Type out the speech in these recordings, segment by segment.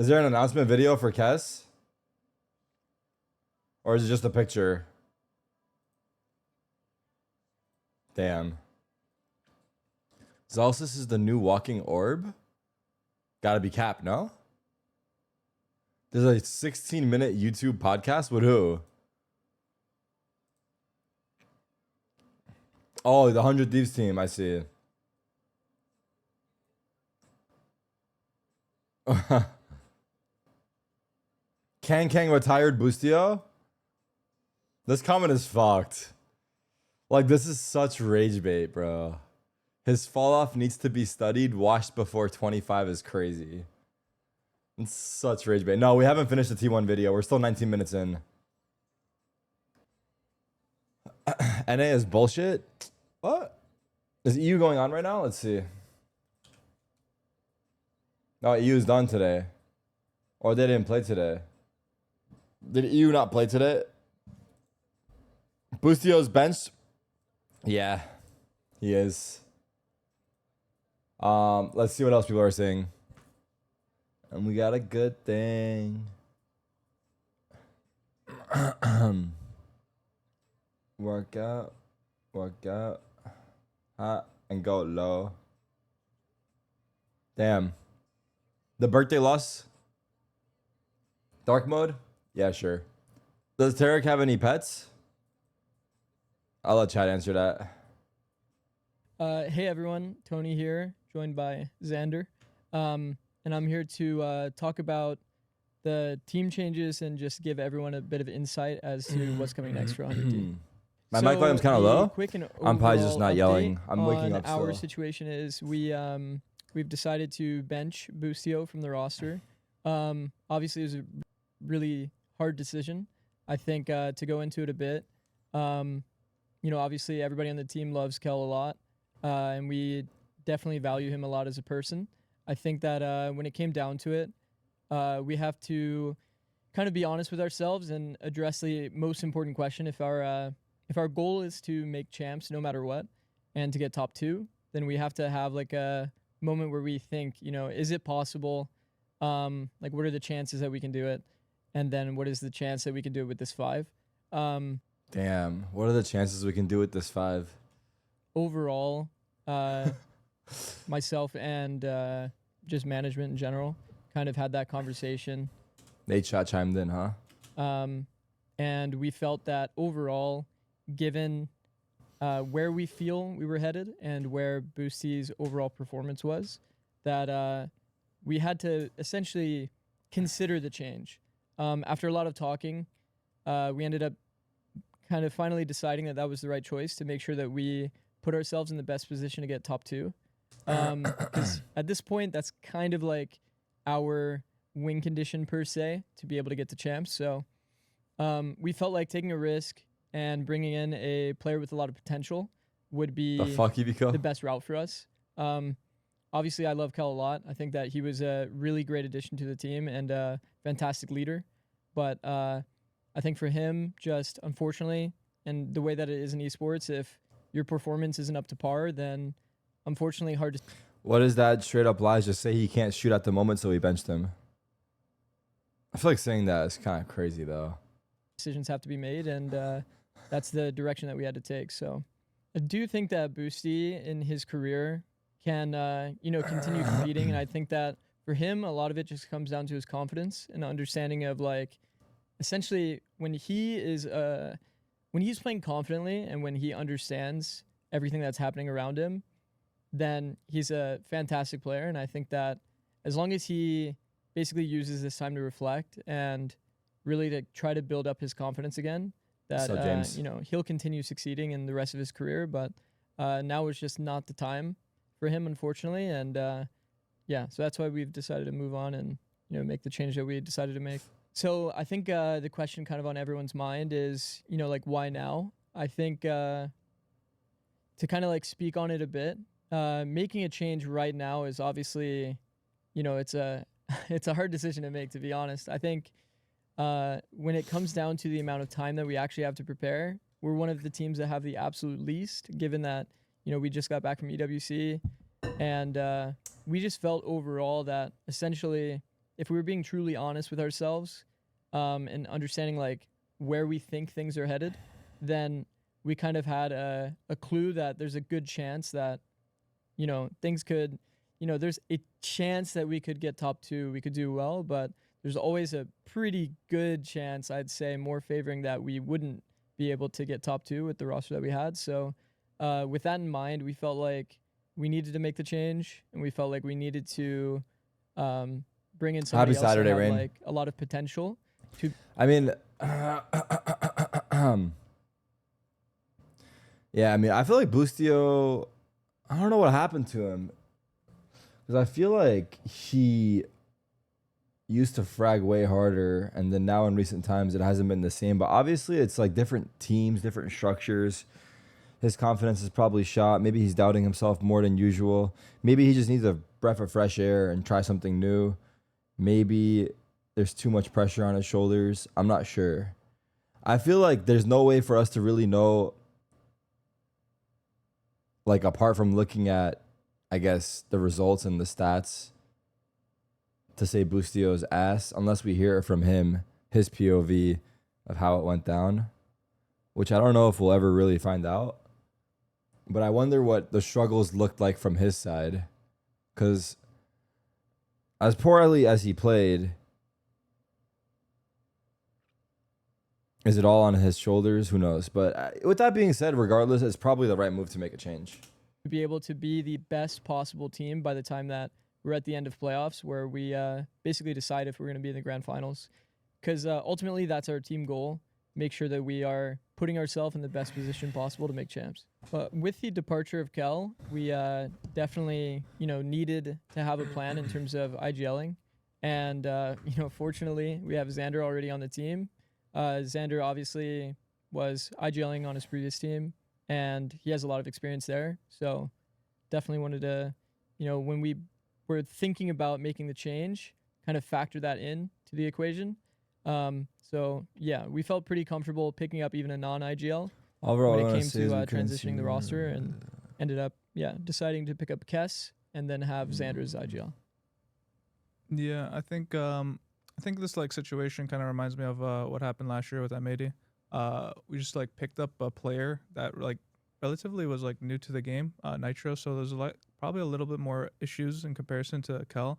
Is there an announcement video for Kess? Or is it just a picture? Damn. Zalsis is the new walking orb? Gotta be Cap, no? There's a 16-minute YouTube podcast with who? Oh, the 100 Thieves team, I see. Kang retired Boostio? This comment is fucked. Like, this is such rage bait, bro. His fall off needs to be studied. Washed before 25 is crazy. It's such rage bait. No, we haven't finished the T1 video. We're still 19 minutes in. NA is bullshit? What? Is EU going on right now? Let's see. No, EU is done today. Or they didn't play today. Did EU not play today? Boostio's benched? Yeah, he is. Let's see what else people are saying. And we got a good thing. Work out, hot, and go low. Damn. The birthday loss? Dark mode? Yeah, sure. Does Tarik have any pets? I'll let Chad answer that. Hey everyone, Tony here, joined by Zander. And I'm here to talk about the team changes and just give everyone a bit of insight as to what's coming next for 100T. My mic volume's kind of low. Quick and I'm probably just not update yelling. I'm waking on up Our still. situation is we've decided to bench Boostio from the roster. Obviously, it was a really hard decision. I think to go into it a bit, you know, obviously everybody on the team loves Kel a lot, and we definitely value him a lot as a person. I think that when it came down to it, we have to kind of be honest with ourselves and address the most important question. If our goal is to make champs no matter what and to get top 2, then we have to have like a moment where we think, you know, is it possible? Like, what are the chances that we can do it? And then what is the chance that we can do it with this 5? Damn. What are the chances we can do with this 5? Overall, myself and just management in general kind of had that conversation. Nate Shot chimed in, huh? And we felt that overall, given where we feel we were headed and where Boostie's overall performance was, that we had to essentially consider the change. After a lot of talking, we ended up kind of finally deciding that that was the right choice to make sure that we put ourselves in the best position to get top 2. Because at this point, that's kind of like our win condition per se to be able to get to champs. So we felt like taking a risk and bringing in a player with a lot of potential would be the best route for us. Obviously, I love Kel a lot. I think that he was a really great addition to the team and a fantastic leader. But I think for him, just unfortunately, and the way that it is in esports, if your performance isn't up to par, then unfortunately hard to... What is that straight up lies? Just say he can't shoot at the moment, so we benched him. I feel like saying that is kind of crazy, though. Decisions have to be made, and that's the direction that we had to take. So I do think that Boostie in his career can, you know, continue competing. And I think that for him, a lot of it just comes down to his confidence and understanding of, like, essentially when he's playing confidently and when he understands everything that's happening around him, then he's a fantastic player. And I think that as long as he basically uses this time to reflect and really to try to build up his confidence again, that, you know, he'll continue succeeding in the rest of his career. But now it's just not the time for him, unfortunately. And yeah, so that's why we've decided to move on and, you know, make the change that we decided to make. So I think the question kind of on everyone's mind is, you know, like, why now? I think to kind of like speak on it a bit, making a change right now is obviously, you know, it's a hard decision to make, to be honest. I think when it comes down to the amount of time that we actually have to prepare, we're one of the teams that have the absolute least, given that, you know, we just got back from EWC, and we just felt overall that essentially if we were being truly honest with ourselves, and understanding like where we think things are headed, then we kind of had a clue that there's a good chance that, things could, there's a chance that we could get top 2, we could do well, but there's always a pretty good chance, I'd say, more favoring that we wouldn't be able to get top 2 with the roster that we had. So with that in mind, we felt like we needed to make the change, and we felt like we needed to bring in somebody Happy else Saturday, that had Rain. like a lot of potential. I mean, yeah, I mean, I feel like Boostio, I don't know what happened to him. Because I feel like he used to frag way harder, and then now in recent times it hasn't been the same. But obviously it's like different teams, different structures. His confidence is probably shot. Maybe he's doubting himself more than usual. Maybe he just needs a breath of fresh air and try something new. Maybe there's too much pressure on his shoulders. I'm not sure. I feel like there's no way for us to really know, like, apart from looking at, I guess, the results and the stats, to say Boostio's ass, unless we hear it from him, his POV of how it went down, which I don't know if we'll ever really find out. But I wonder what the struggles looked like from his side. Because as poorly as he played, is it all on his shoulders? Who knows? But with that being said, regardless, it's probably the right move to make a change. To be able to be the best possible team by the time that we're at the end of playoffs, where we basically decide if we're going to be in the grand finals. Because ultimately, that's our team goal. Make sure that we are putting ourselves in the best position possible to make champs. But with the departure of Kel, we definitely, needed to have a plan in terms of IGLing. And, fortunately, we have Zander already on the team. Zander obviously was IGLing on his previous team, and he has a lot of experience there. So definitely wanted to, when we were thinking about making the change, kind of factor that in to the equation. So yeah, we felt pretty comfortable picking up even a non-IGL Overall, when it came to transitioning the roster, and ended up, deciding to pick up Kess and then have Zander as IGL. Yeah, I think this like situation kind of reminds me of what happened last year with M80. We just like picked up a player that like relatively was like new to the game, Nitro. So there's like probably a little bit more issues in comparison to Kel.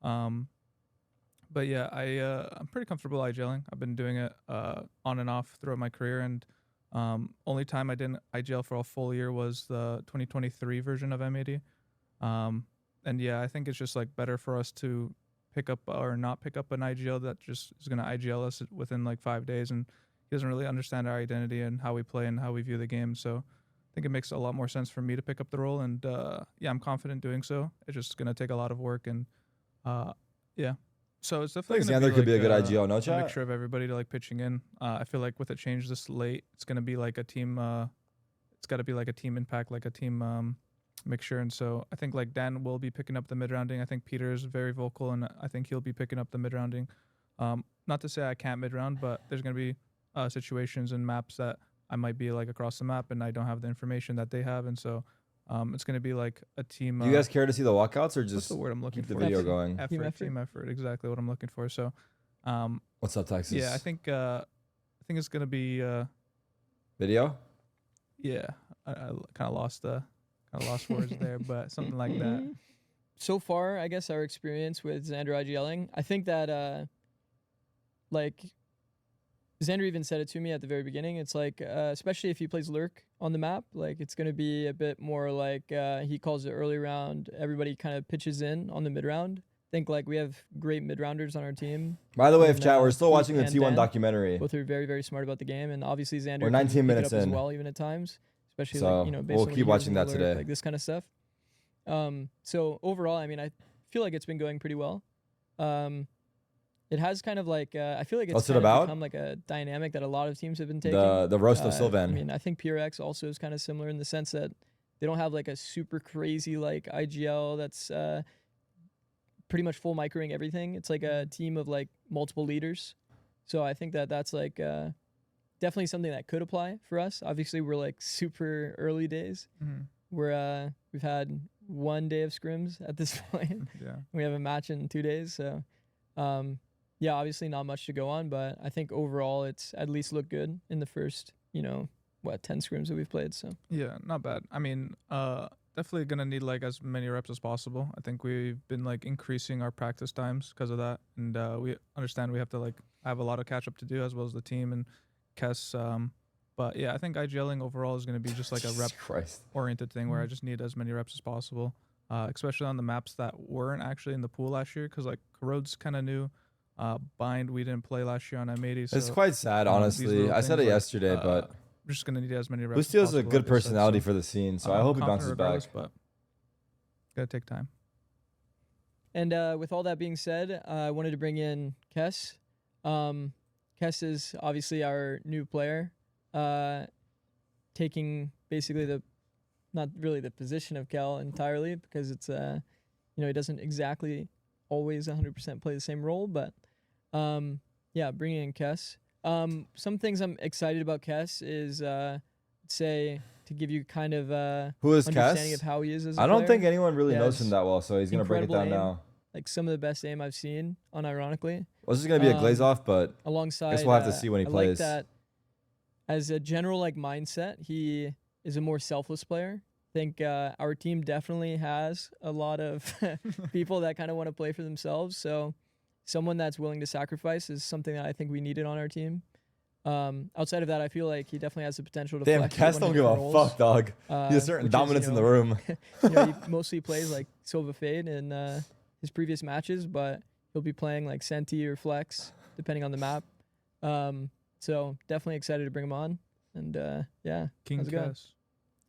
But yeah, I'm pretty comfortable IGLing. I've been doing it on and off throughout my career, and only time I didn't IGL for a full year was the 2023 version of M80. And yeah, I think it's just like better for us to pick up or not pick up an IGL that just is going to IGL us within like 5 days, and he doesn't really understand our identity and how we play and how we view the game. So I think it makes a lot more sense for me to pick up the role, and yeah, I'm confident doing so. It's just going to take a lot of work, and yeah. So it's definitely Xander could be a good IGL, no a chat? mixture of everybody to like pitching in. I feel like with a change this late, it's going to be like a team. It's got to be like a team impact, like a team mixture. And so I think like Dan will be picking up the mid rounding. I think Peter is very vocal, and I think he'll be picking up the mid rounding. Not to say I can't mid round, but there's going to be situations and maps that I might be like across the map and I don't have the information that they have, and so it's going to be like a team. Do you guys care to see the walkouts, or what's just the word I'm looking keep the for? video going? Team effort, exactly what I'm looking for. So, What's up, Texas? yeah, I think it's going to be Video? yeah. I kind of lost words there, but something like that. So far, I guess our experience with Zander IGLing, I think that like Zander even said it to me at the very beginning. It's like, especially if he plays Lurk on the map, like it's going to be a bit more like he calls it early round. Everybody kind of pitches in on the mid round. I think like we have great mid rounders on our team. By the way, if And, chat, we're still Pete watching the and T1 Dan, documentary. Both are very, very smart about the game, and obviously Zander We're can 19 pick it minutes up as in. well, even at times, especially So, like, based we'll on what keep he hears watching in the that alert, today. like this kind of stuff. So overall, I mean, I feel like it's been going pretty well. It has kind of like I feel like it's What's it kind of about? become like a dynamic that a lot of teams have been taking. The roast of I Sylvan. mean, I think PRX also is kind of similar in the sense that they don't have like a super crazy like IGL that's pretty much full microing everything. It's like a team of like multiple leaders. So I think that that's like definitely something that could apply for us. Obviously, we're like super early days. We've had 1 day of scrims at this point. Yeah. We have a match in 2 days, so Yeah, obviously not much to go on, but I think overall it's at least looked good in the first, 10 scrims that we've played. So Yeah, not bad. I mean, definitely gonna need like as many reps as possible. I think we've been like increasing our practice times because of that, and we understand we have to like have a lot of catch up to do as well as the team and Kess. But yeah, I think IGLing overall is gonna be just like a rep oriented thing where I just need as many reps as possible, especially on the maps that weren't actually in the pool last year because like Corrode's kind of new. Bind we didn't play last year on M80. So, It's quite sad, these honestly. little I said it things, like, yesterday, but we're just gonna need as many reps. Boostio's as a possible, good like I said, personality so, for the scene, so I I'm hope he confident bounces regardless, back. but gotta take time. And with all that being said, I wanted to bring in Kess. Kess is obviously our new player, taking basically not really the position of Kel entirely because it's he doesn't exactly always 100% play the same role, but yeah, bringing in Kess. Some things I'm excited about Kess is say to give you kind of Who is understanding Kess? of how he is as a I don't player. think anyone really He knows him has that well, so he's gonna break it down incredible aim. now. Like some of the best aim I've seen, unironically. Well, this is gonna be a glaze off, but Alongside, guess we'll have to see when he I plays. like that as a general like mindset, he is a more selfless player. I think our team definitely has a lot of people that kind of want to play for themselves. So someone that's willing to sacrifice is something that I think we needed on our team. Outside of that, I feel like he definitely has the potential to damn, flex Kess one don't of give a different roles. fuck, dog. He has certain which is, dominance in the room. He mostly plays like Silva Fade in his previous matches, but he'll be playing like Senti or Flex, depending on the map. So definitely excited to bring him on. And yeah, King how's it going? Kess.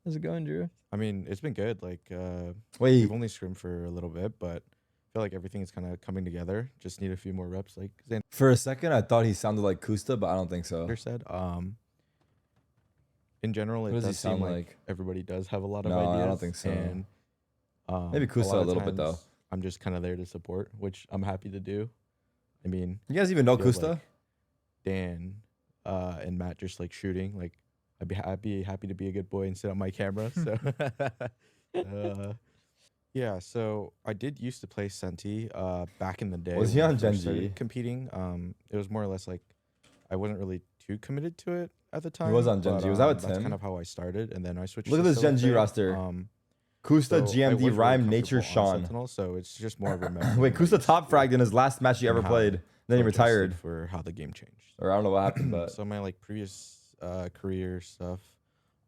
How's it going, Drew? I mean, it's been good. Like, Wait, we've only scrimmed for a little bit, but I feel like everything is kind of coming together. Just need a few more reps, like for a second I thought he sounded like Kusta, but I don't think so. Xander said. In general, it What does he does seem sound like like? everybody does have a lot of No, ideas. I don't think so. And, Maybe Kusa lot a of little bit, though. times I'm just kind of there to support, which I'm happy to do. I mean, You guys even know feel Kusta? like Dan and Matt just like shooting. Like, I'd be happy to be a good boy and sit on my camera. So, yeah. So I did used to play Senti back in the day. Was he when I on first Gen started G? competing? It was more or less like I wasn't really too committed to it at the time. was on Gen but, G. Was that with that's Tim? kind of how I started, and then I switched. Look to at this Gen G Silverfade. roster. Kusta, So I GMD, was really Rhyme, Nature, comfortable on Sean. Sentinel, so it's just more of a memory. Wait, Kusta top fragged in his last match he ever how played. Then he adjusted retired. for how the game changed. Or I don't know what happened, but So my like previous career stuff,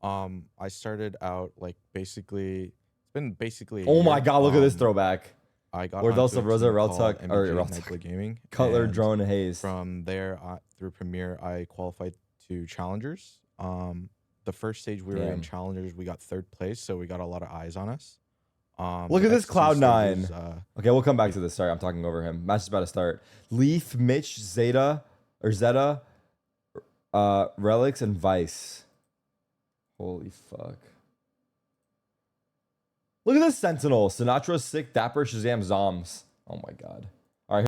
I started out like basically it's been basically a oh my year. god, look at this throwback. I got Or onto Delta a Rosa, team Reltuck, called or MBG Reltuck. Nightblade Gaming. Cutler, and Drone, Hayes. From there through Premier, I qualified to Challengers. The first stage we were in Damn. Challengers, we got third place, so we got a lot of eyes on us. Look the at this next two Cloud9. stages, Okay, we'll come back to this. Sorry, I'm talking over him. Match is about to start. Leaf, Mitch, Zeta, Relics, and Vice. Holy fuck. Look at this Sentinel. Sinatra, Sick, Dapper, Shazam, Zoms. Oh my god.